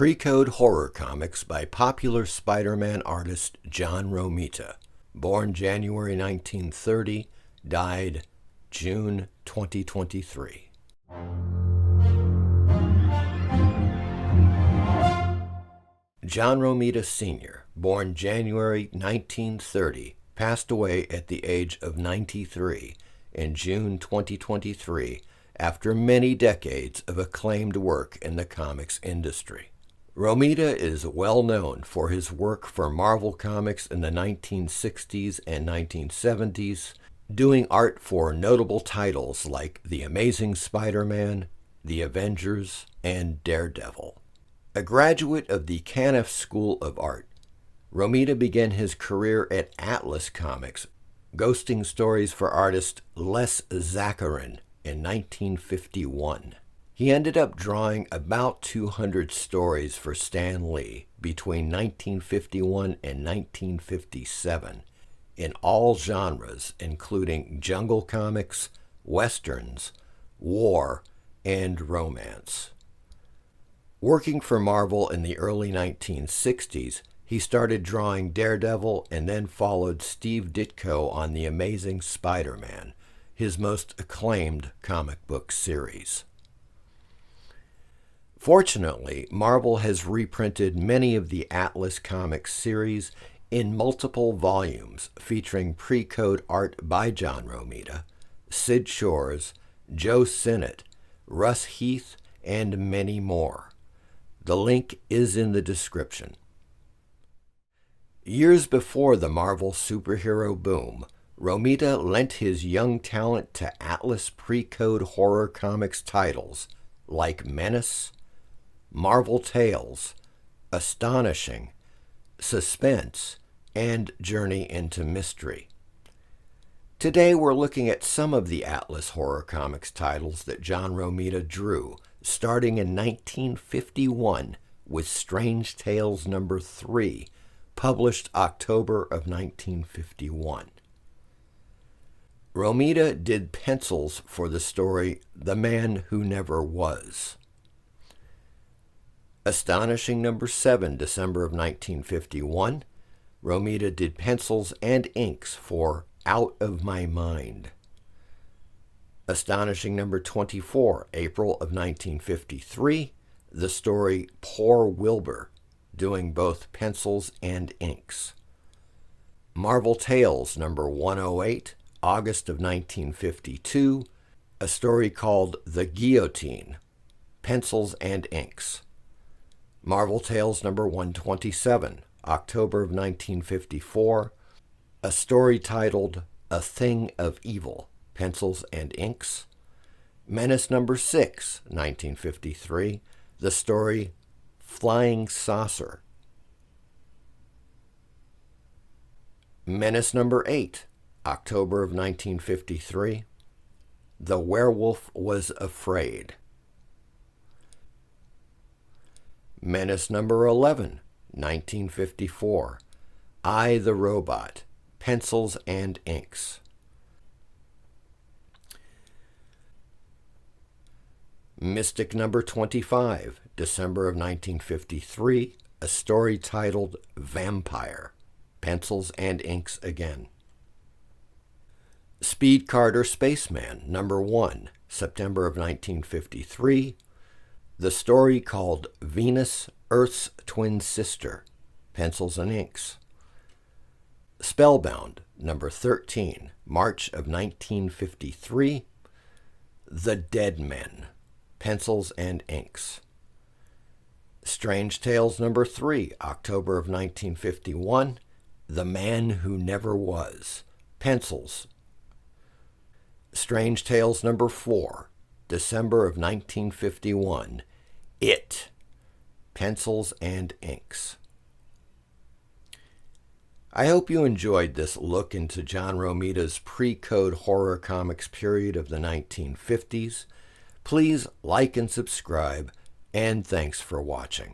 Pre-code horror comics by popular Spider-Man artist John Romita, born January 1930, died June 2023. John Romita Sr., born January 1930, passed away at the age of 93 in June 2023 after many decades of acclaimed work in the comics industry. Romita is well known for his work for Marvel Comics in the 1960s and 1970s, doing art for notable titles like The Amazing Spider-Man, The Avengers, and Daredevil. A graduate of the Caniff School of Art, Romita began his career at Atlas Comics, ghosting stories for artist Les Zacharin in 1951. He ended up drawing about 200 stories for Stan Lee between 1951 and 1957 in all genres, including jungle comics, westerns, war, and romance. Working for Marvel in the early 1960s, he started drawing Daredevil and then followed Steve Ditko on The Amazing Spider-Man, his most acclaimed comic book series. Fortunately, Marvel has reprinted many of the Atlas Comics series in multiple volumes featuring pre-code art by John Romita, Sid Shores, Joe Sinnott, Russ Heath, and many more. The link is in the description. Years before the Marvel superhero boom, Romita lent his young talent to Atlas pre-code horror comics titles like Menace, Marvel Tales, Astonishing, Suspense, and Journey into Mystery. Today we're looking at some of the Atlas horror comics titles that John Romita drew, starting in 1951 with Strange Tales No. 3, published October of 1951. Romita did pencils for the story The Man Who Never Was. Astonishing No. 7, December of 1951, Romita did pencils and inks for Out of My Mind. Astonishing No. 24, April of 1953, the story Poor Wilbur, doing both pencils and inks. Marvel Tales No. 108, August of 1952, a story called The Guillotine, pencils and inks. Marvel Tales No. 127, October of 1954, a story titled A Thing of Evil, pencils and inks. Menace No. 6, 1953, the story Flying Saucer. Menace No. 8, October of 1953, The Werewolf Was Afraid. Menace No. 11, 1954, I, the Robot, pencils and inks. Mystic No. 25, December of 1953, a story titled Vampire, pencils and inks again. Speed Carter Spaceman No. 1, September of 1953, the story called Venus, Earth's Twin Sister, pencils and inks. Spellbound No. 13, March of 1953, The Dead Men, pencils and inks. Strange Tales No. 3, October of 1951, The Man Who Never Was, pencils. Strange Tales No. 4, December of 1951, It, pencils and inks. I hope you enjoyed this look into John Romita's pre-code horror comics period of the 1950s. Please like and subscribe, and thanks for watching.